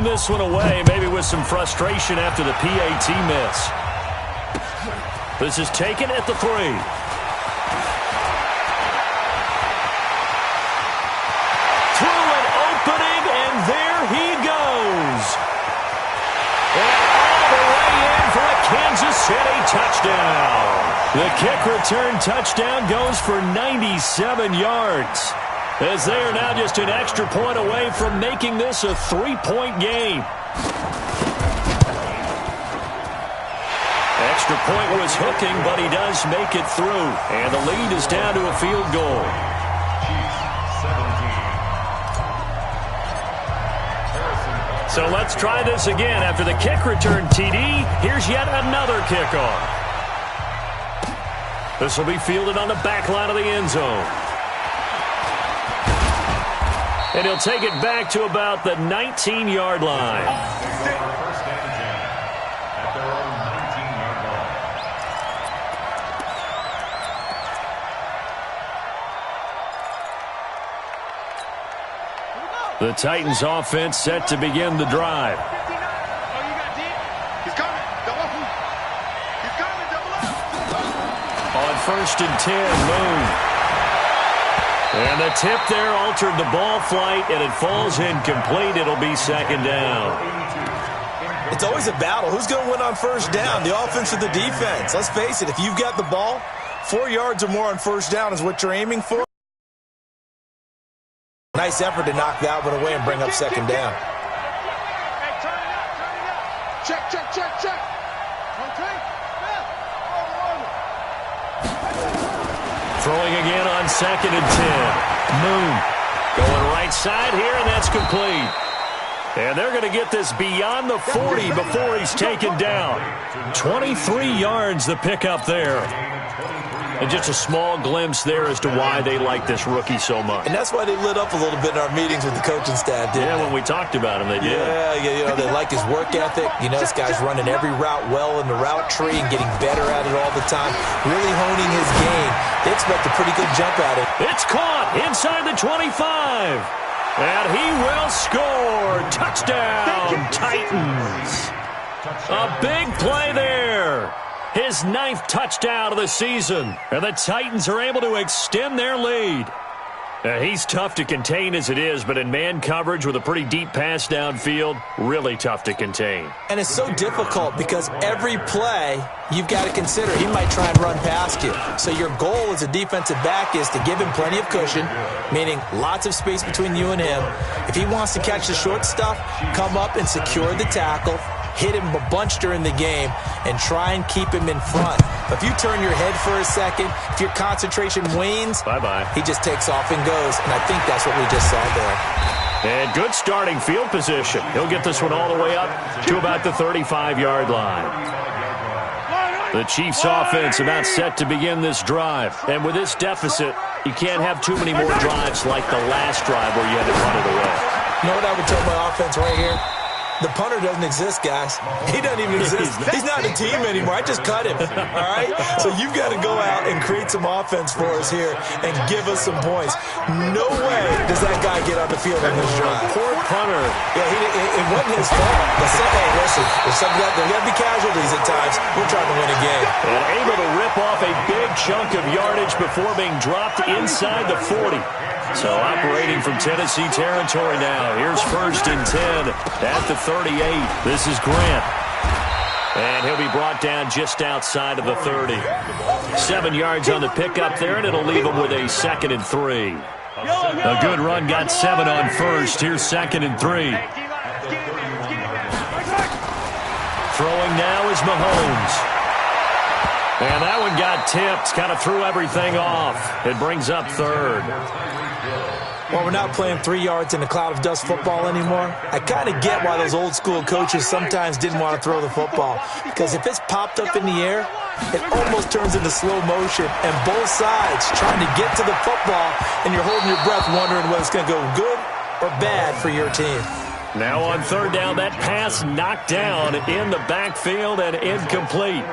This one away, maybe with some frustration after the PAT miss. This is taken at the 3. Through an opening, and there he goes. And all the way in for a Kansas City touchdown. The kick return touchdown goes for 97 yards. As they are now just an extra point away from making this a 3-point game. Extra point was hooking, but he does make it through. And the lead is down to a field goal. So let's try this again. After the kick return TD, here's yet another kickoff. This will be fielded on the back line of the end zone. And he'll take it back to about the 19-yard line. The Titans offense set to begin the drive. On 1st and 10, Moon. And the tip there altered the ball flight, and it falls incomplete. It'll be 2nd down. It's always a battle. Who's going to win on 1st down, the offense or the defense? Let's face it, if you've got the ball, 4 yards or more on 1st down is what you're aiming for. Nice effort to knock that one away and bring up 2nd down. Hey, turn it up. Check. Okay. Throwing again on 2nd and 10. Moon going right side here, and that's complete. And they're going to get this beyond the 40 before he's taken down. 23 yards the pickup there. And just a small glimpse there as to why they like this rookie so much. And that's why they lit up a little bit in our meetings with the coaching staff, didn't they? When we talked about him, they did. Yeah, they like his work ethic. This guy's running every route well in the route tree and getting better at it all the time, really honing his game. They expect a pretty good jump at it. It's caught inside the 25. And he will score. Touchdown, Titans. A big play there. His 9th touchdown of the season. And the Titans are able to extend their lead. He's tough to contain as it is, but in man coverage with a pretty deep pass downfield, really tough to contain. And it's so difficult because every play you've got to consider he might try and run past you. So your goal as a defensive back is to give him plenty of cushion, meaning lots of space between you and him. If he wants to catch the short stuff, come up and secure the tackle, hit him a bunch during the game, and try and keep him in front. If you turn your head for a second, if your concentration wanes, bye-bye. He just takes off and goes, and I think that's what we just saw there. And good starting field position. He'll get this one all the way up to about the 35-yard line. The Chiefs' offense about set to begin this drive. And with this deficit, you can't have too many more drives like the last drive where you had to run it away. You know what I would tell my offense right here? The punter doesn't exist, guys. He doesn't even exist. He's not a team anymore. I just cut him, all right? So you've got to go out and create some offense for us here and give us some points. No way does that guy get on the field on this drive. Poor punter. Yeah, it wasn't his fault. But hey, listen, there's got to be casualties at times. We're trying to win a game. And able to rip off a big chunk of yardage before being dropped inside the 40. So operating from Tennessee territory now. Here's 1st and 10 at the 38. This is Grant. And he'll be brought down just outside of the 30. 7 yards on the pickup there, and it'll leave him with a 2nd and 3. A good run got 7 on 1st. Here's 2nd and 3. Throwing now is Mahomes. And that one got tipped, kind of threw everything off. It brings up 3rd. Well, we're not playing 3 yards in a cloud of dust football anymore. I kind of get why those old school coaches sometimes didn't want to throw the football. Because if it's popped up in the air, it almost turns into slow motion. And both sides trying to get to the football, and you're holding your breath wondering whether it's going to go good or bad for your team. Now on 3rd down, that pass knocked down in the backfield and incomplete.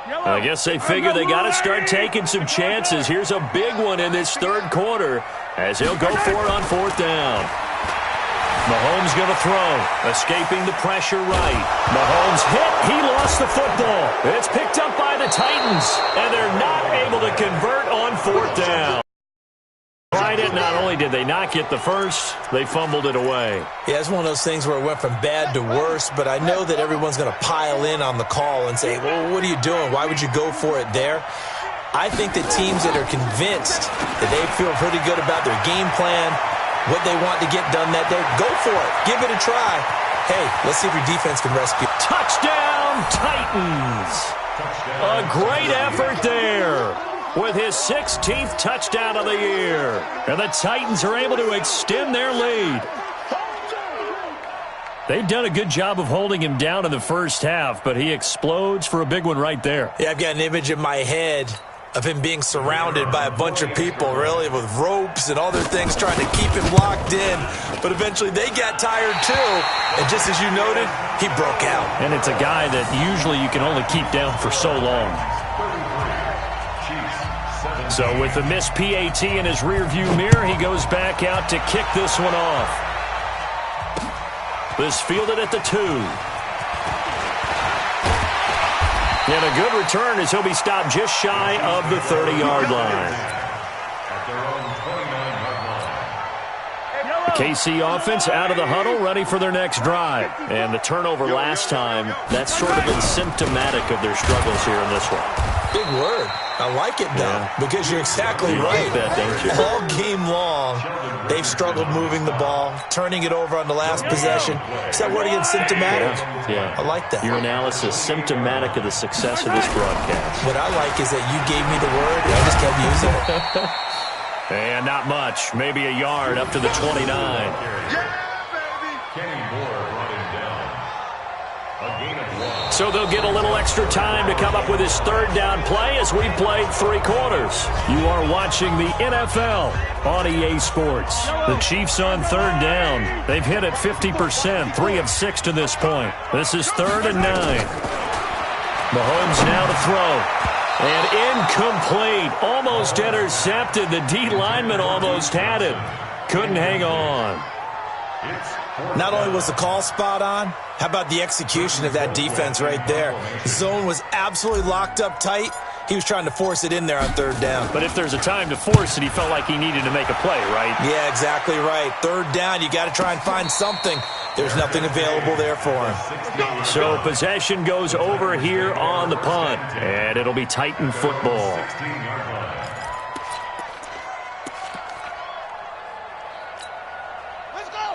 I guess they figure they got to start taking some chances. Here's a big one in this third quarter as he'll go for it on fourth down. Mahomes going to throw, escaping the pressure right. Mahomes hit. He lost the football. It's picked up by the Titans, and they're not able to convert on fourth down. Tried it. Not only did they not get the first, they fumbled it away. Yeah, it's one of those things where it went from bad to worse, but I know that everyone's going to pile in on the call and say, well, what are you doing? Why would you go for it there? I think that teams that are convinced that they feel pretty good about their game plan, what they want to get done that day, go for it. Give it a try. Hey, let's see if your defense can rescue. Touchdown, Titans! A great effort there with his 16th touchdown of the year. And the Titans are able to extend their lead. They've done a good job of holding him down in the first half, but he explodes for a big one right there. Yeah, I've got an image in my head of him being surrounded by a bunch of people, really, with ropes and other things trying to keep him locked in. But eventually they got tired too. And just as you noted, he broke out. And it's a guy that usually you can only keep down for so long. So with the missed PAT in his rearview mirror, he goes back out to kick this one off. This fielded at the 2. And a good return as he'll be stopped just shy of the 30-yard line. The KC offense out of the huddle, ready for their next drive. And the turnover last time, that's sort of been symptomatic of their struggles here in this one. Big word. I like it, though, because you're exactly right. Like that, don't you? All game long, they've struggled moving the ball, turning it over on the last possession. Is that word again, symptomatic? Yeah. I like that. Your analysis, symptomatic of the success of this broadcast. What I like is that you gave me the word, and I just kept using it. And not much. Maybe a yard up to the 29. So they'll get a little extra time to come up with his third down play as we've played 3 quarters. You are watching the NFL on EA Sports. The Chiefs on third down. They've hit it 50%, 3 of 6 to this point. This is 3rd and 9. Mahomes now to throw. And incomplete. Almost intercepted. The D lineman almost had it. Couldn't hang on. Not only was the call spot on, how about the execution of that defense right there? The zone was absolutely locked up tight. He was trying to force it in there on third down. But if there's a time to force it, he felt like he needed to make a play, right? Yeah, exactly right. Third down, you got to try and find something. There's nothing available there for him. So possession goes over here on the punt, and it'll be Titan football.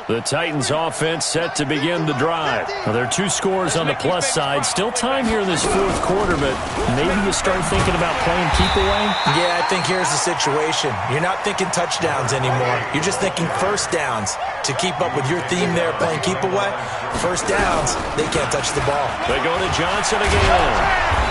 The Titans offense set to begin the drive. Now, there are 2 scores on the plus side. Still time here in this 4th quarter, but maybe you start thinking about playing keep away? Yeah, I think here's the situation. You're not thinking touchdowns anymore. You're just thinking first downs. To keep up with your theme there, playing keep away, first downs, they can't touch the ball. They go to Johnson again.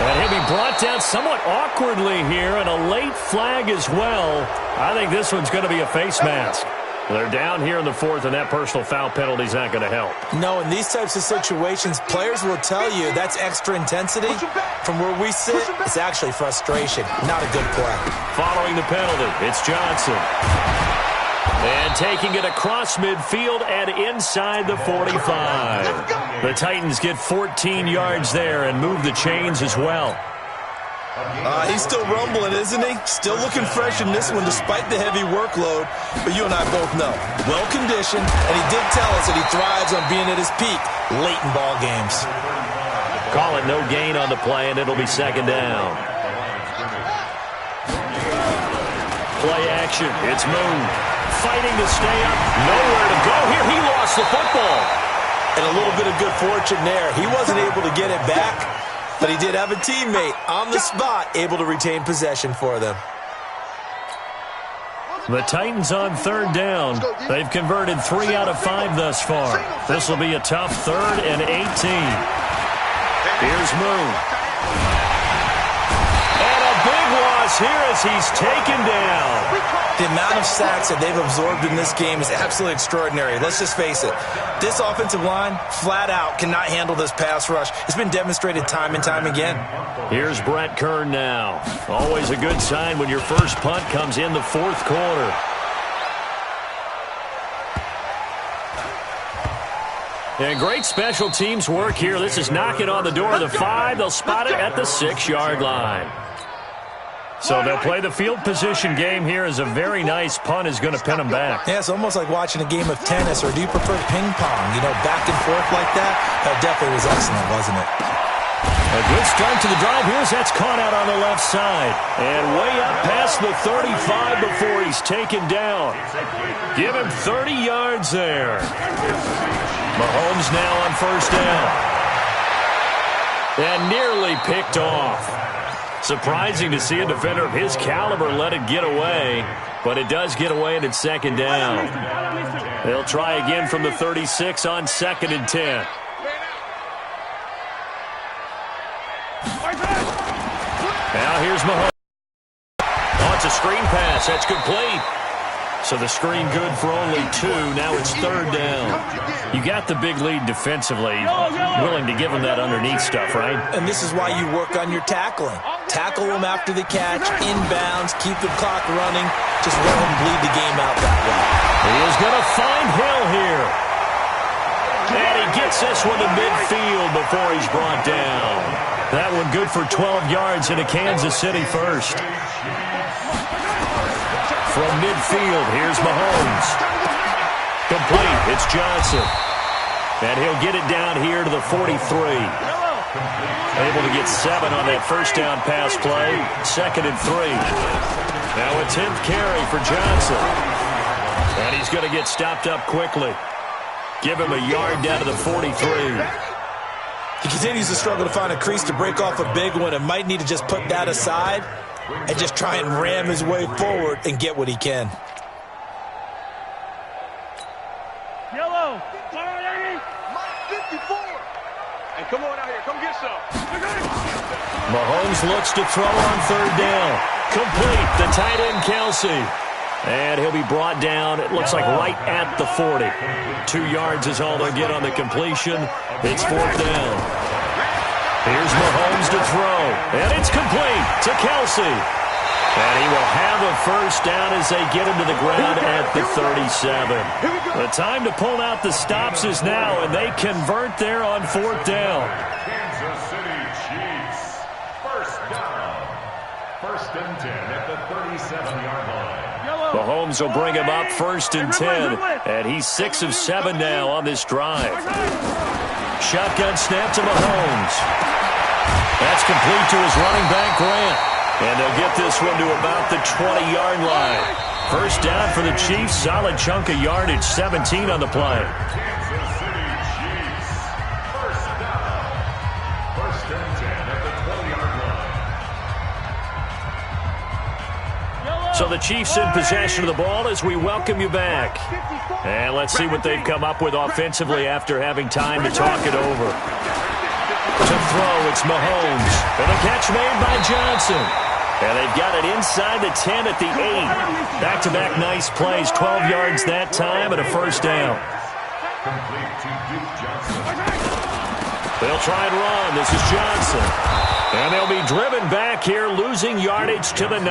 And he'll be brought down somewhat awkwardly here, and a late flag as well. I think this one's going to be a face mask. They're down here in the 4th, and that personal foul penalty is not going to help. No, in these types of situations, players will tell you that's extra intensity. From where we sit, it's actually frustration, not a good play. Following the penalty, it's Johnson. And taking it across midfield and inside the 45. The Titans get 14 yards there and move the chains as well. He's still rumbling, isn't he? Still looking fresh in this one despite the heavy workload. But you and I both know, well-conditioned, and he did tell us that he thrives on being at his peak late in ball games. Call it no gain on the play, and it'll be 2nd down. Play action. It's Moon. Fighting to stay up. Nowhere to go here. He lost the football. And a little bit of good fortune there. He wasn't able to get it back, but he did have a teammate on the spot able to retain possession for them. The Titans on 3rd down. They've converted 3 out of 5 thus far. This will be a tough 3rd and 18. Here's Moon. And a big one. across here as he's taken down. The amount of sacks that they've absorbed in this game is absolutely extraordinary. Let's just face it. This offensive line, flat out, cannot handle this pass rush. It's been demonstrated time and time again. Here's Brett Kern now. Always a good sign when your first punt comes in the fourth quarter. And great special teams work here. This is knocking on the door of the 5. They'll spot it at the 6-yard line. So they'll play the field position game here as a very nice punt is going to pin them back. Yeah, it's almost like watching a game of tennis, or do you prefer ping pong? You know, back and forth like that? That definitely was excellent, wasn't it? A good start to the drive. Here's that's caught out on the left side. And way up past the 35 before he's taken down. Give him 30 yards there. Mahomes now on first down. And nearly picked off. Surprising to see a defender of his caliber let it get away, but it does get away and it's second down. They'll try again from the 36 on 2nd and 10. Now here's Mahomes. Oh, it's a screen pass. That's complete. So the screen good for only 2. Now it's 3rd down. You got the big lead defensively. Willing to give him that underneath stuff, right? And this is why you work on your tackling. Tackle them after the catch, inbounds, keep the clock running. Just let them bleed the game out that way. He is going to find Hill here. And he gets this one to midfield before he's brought down. That one good for 12 yards into Kansas City first. From midfield, here's Mahomes. Complete, it's Johnson. And he'll get it down here to the 43. Able to get 7 on that first down pass play. 2nd and 3. Now a 10th carry for Johnson. And he's going to get stopped up quickly. Give him a yard down to the 43. He continues to struggle to find a crease to break off a big one and might need to just put that aside and just try and ram his way forward and get what he can. Yellow. 54. And come on out here. Come get some. Mahomes looks to throw on 3rd down. Complete. The tight end, Kelsey. And he'll be brought down, it looks like right at the 40. 2 yards is all they'll get on the completion. It's 4th down. Here's Mahomes to throw. And it's complete to Kelsey. And he will have a first down as they get him to the ground at the 37. The time to pull out the stops is now, and they convert there on 4th down. Kansas City Chiefs. First down. 1st and 10 at the 37-yard line. Mahomes will bring him up 1st and 10, and he's 6 of 7 now on this drive. Shotgun snap to Mahomes. That's complete to his running back, Grant. And they'll get this one to about the 20-yard line. First down for the Chiefs, solid chunk of yardage, 17 on the play. Kansas City Chiefs. First down. 1st and 10 at the 20-yard line. So the Chiefs in possession of the ball as we welcome you back. And let's see what they've come up with offensively after having time to talk it over. To throw, it's Mahomes. And the catch made by Johnson. And they've got it inside the 10 at the 8. Back-to-back nice plays, 12 yards that time and a first down. Complete to Duke Johnson. They'll try and run. This is Johnson. And they'll be driven back here, losing yardage to the 9.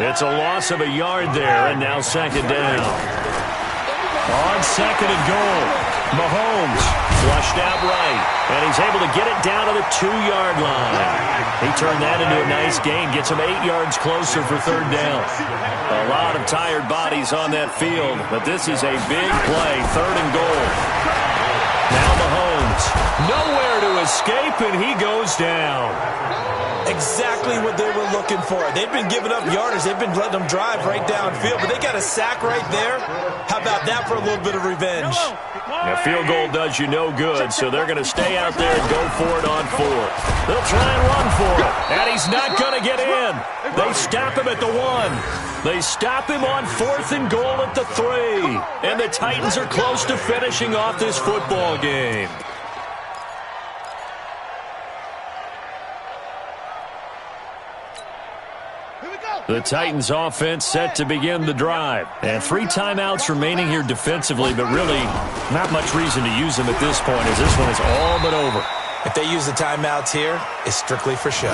It's a loss of a yard there, and now 2nd down. On 2nd and goal, Mahomes flushed out right, and he's able to get it down to the 2-yard line. He turned that into a nice gain, gets him 8 yards closer for 3rd down. A lot of tired bodies on that field, but this is a big play, 3rd and goal. Now Mahomes, nowhere to escape, and he goes down. Exactly what they were looking for. They've been giving up yardage. They've been letting them drive right downfield, but they got a sack right there. How about that for a little bit of revenge? A field goal does you no good, so they're going to stay out there and go for it on 4th. They'll try and run for it, and he's not going to get in. They stop him at the 1. They stop him on 4th and goal at the 3. And the Titans are close to finishing off this football game. The Titans offense set to begin the drive. And 3 timeouts remaining here defensively, but really not much reason to use them at this point as this one is all but over. If they use the timeouts here, it's strictly for show.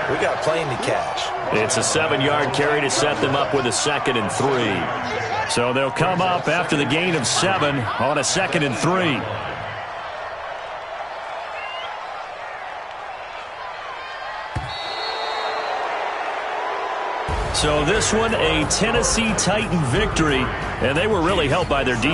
We got a plane to catch. It's a 7-yard carry to set them up with a 2nd and 3. So they'll come up after the gain of 7 on a 2nd and 3. So this one, a Tennessee Titan victory, and they were really helped by their defense.